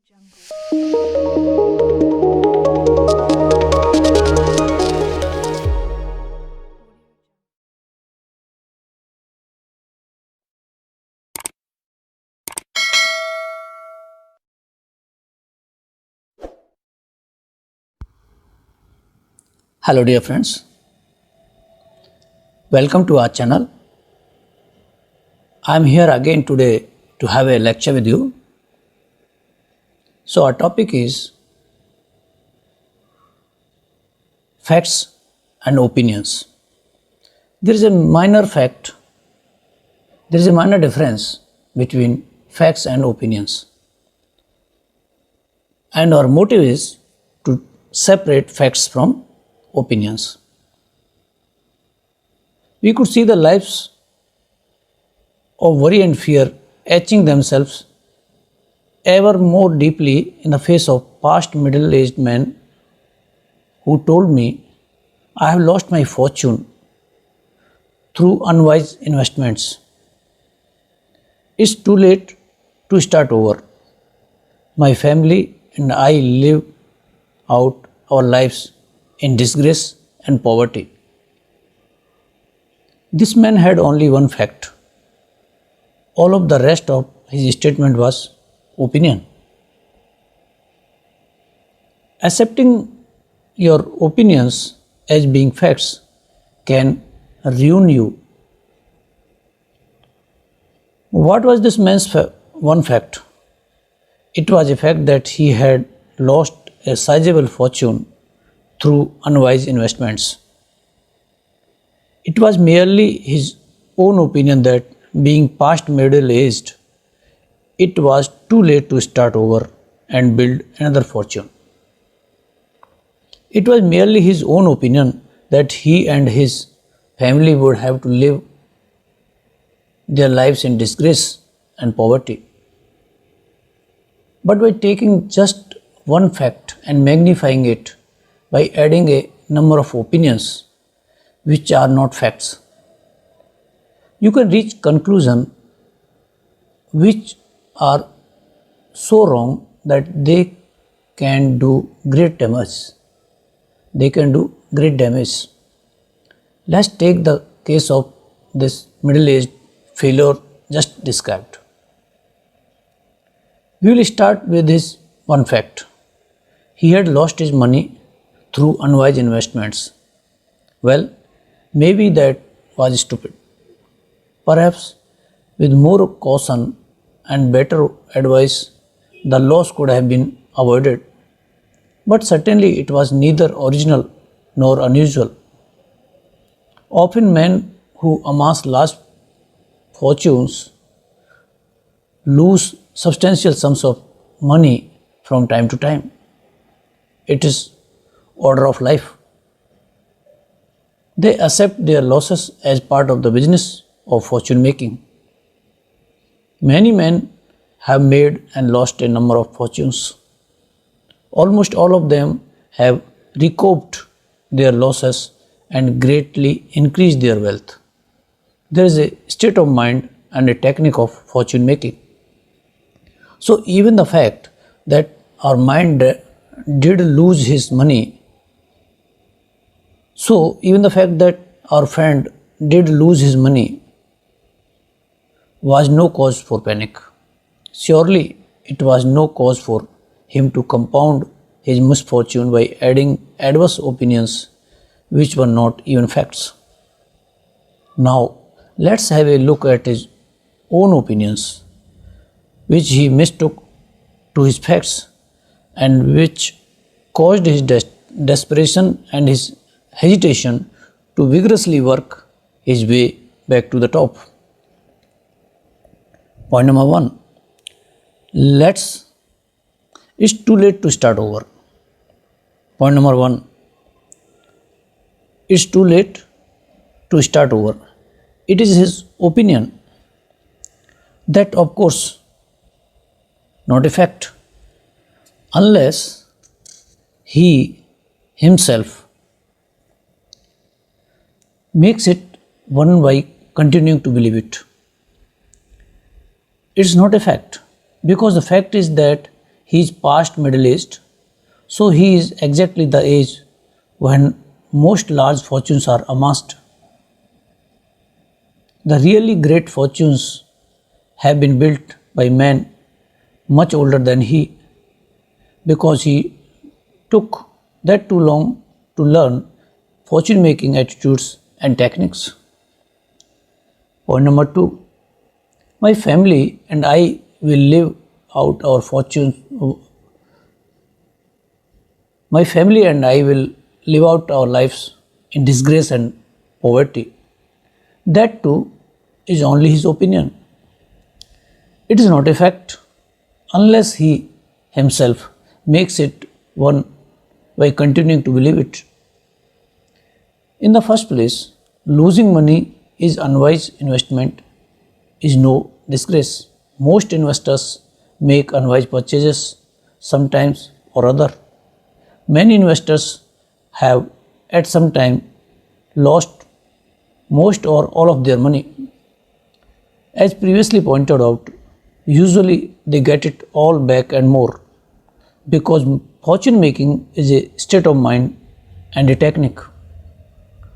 Hello dear friends, welcome to our channel. I am here again today to have a lecture with you. So our topic is facts and opinions. There is a minor difference between facts and opinions. And our motive is to separate facts from opinions. We could see the lives of worry and fear etching themselves ever more deeply in the face of past middle-aged men who told me, I have lost my fortune through unwise investments. It's too late to start over. My family and I live out our lives in disgrace and poverty. This man had only one fact. All of the rest of his statement was opinion. Accepting your opinions as being facts can ruin you. What was this man's one fact? It was a fact that he had lost a sizable fortune through unwise investments. It was merely his own opinion that, being past middle-aged, it was too late to start over and build another fortune. It was merely his own opinion that he and his family would have to live their lives in disgrace and poverty. But by taking just one fact and magnifying it by adding a number of opinions which are not facts, you can reach conclusions which are so wrong that they can do great damage. Let's take the case of this middle-aged failure just described. We will start with his one fact. He had lost his money through unwise investments. Well, maybe that was stupid. Perhaps with more caution and better advice, the loss could have been avoided. But certainly it was neither original nor unusual. Often men who amass large fortunes lose substantial sums of money from time to time. It is order of life. They accept their losses as part of the business of fortune making. Many men have made and lost a number of fortunes. Almost all of them have recouped their losses and greatly increased their wealth. There is a state of mind and a technique of fortune making. So even the fact that our mind did lose his money, even the fact that our friend did lose his money was no cause for panic. Surely it was no cause for him to compound his misfortune by adding adverse opinions which were not even facts. Now let's have a look at his own opinions, which he mistook to his facts and which caused his desperation and his hesitation to vigorously work his way back to the top. Point number 1. It's too late to start over. Point number 1. It's too late to start over. It is his opinion. That, of course, not a fact, unless he himself makes it one by continuing to believe it. It's not a fact, because the fact is that He is past middle aged, so he is exactly the age when most large fortunes are amassed. The really great fortunes have been built by men much older than he, because he took that too long to learn fortune making attitudes and techniques. Point number two, my family and I will live out our fortunes. My family and I will live out our lives in disgrace and poverty. That too is only his opinion. It is not a fact unless he himself makes it one by continuing to believe it. In the first place, losing money is unwise investment is no disgrace. Most investors make unwise purchases sometimes or other. Many investors have at some time lost most or all of their money. As previously pointed out, usually they get it all back and more, because fortune making is a state of mind and a technique.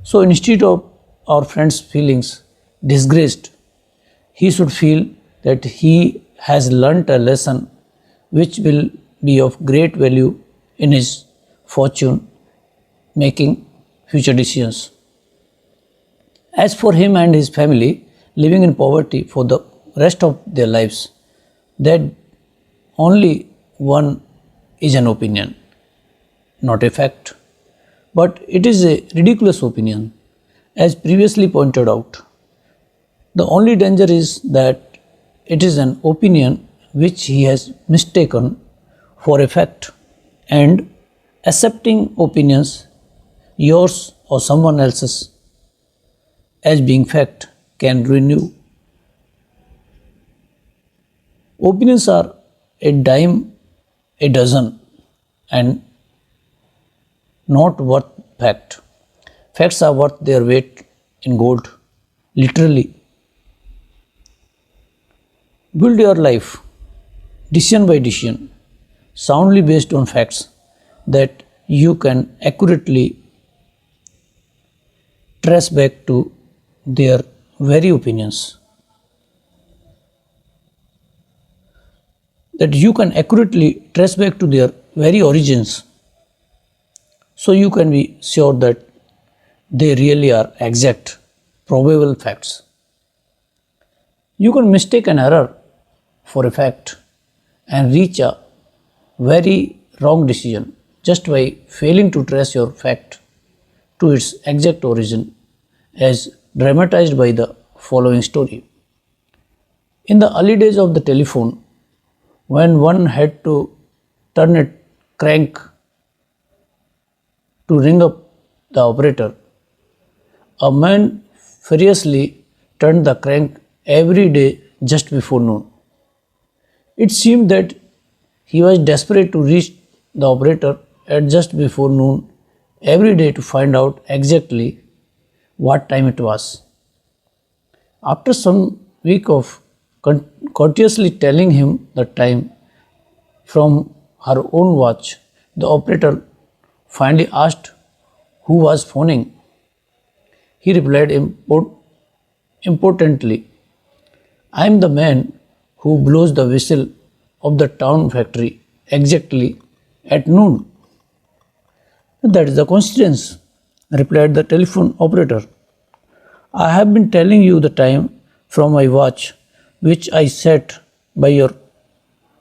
So instead of our friend's feelings disgraced, he should feel that he has learnt a lesson which will be of great value in his fortune making future decisions. As for him and his family living in poverty for the rest of their lives, that only one is an opinion, not a fact. But it is a ridiculous opinion, as previously pointed out. The only danger is that it is an opinion which he has mistaken for a fact, and accepting opinions, yours or someone else's, as being fact can ruin you. Opinions are a dime a dozen and not worth fact. Facts are worth their weight in gold, literally. Build your life, decision by decision, soundly based on facts that you can accurately trace back to their very opinions. That you can accurately trace back to their very origins, so you can be sure that they really are exact, probable facts. You can mistake an error for a fact and reach a very wrong decision just by failing to trace your fact to its exact origin, as dramatized by the following story. In the early days of the telephone, when one had to turn a crank to ring up the operator, a man furiously turned the crank every day just before noon. It seemed that he was desperate to reach the operator at just before noon every day to find out exactly what time it was. After some week of courteously telling him the time from her own watch, the operator finally asked who was phoning. He replied importantly, I am the man who blows the whistle of the town factory exactly at noon. That is the coincidence, replied the telephone operator. I have been telling you the time from my watch, which I set by your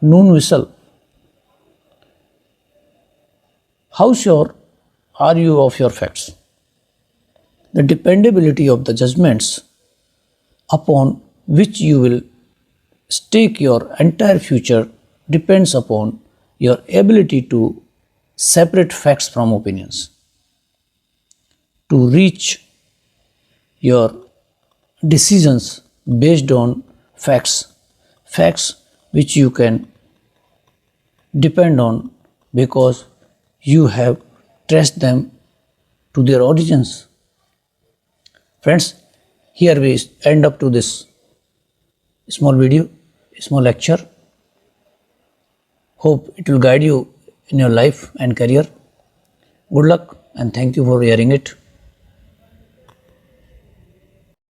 noon whistle. How sure are you of your facts? The dependability of the judgments upon which you will stake your entire future depends upon your ability to separate facts from opinions, to reach your decisions based on facts, facts which you can depend on because you have traced them to their origins. Friends, here we end up to this small video, small lecture. Hope it will guide you in your life and career. Good luck and thank you for hearing it.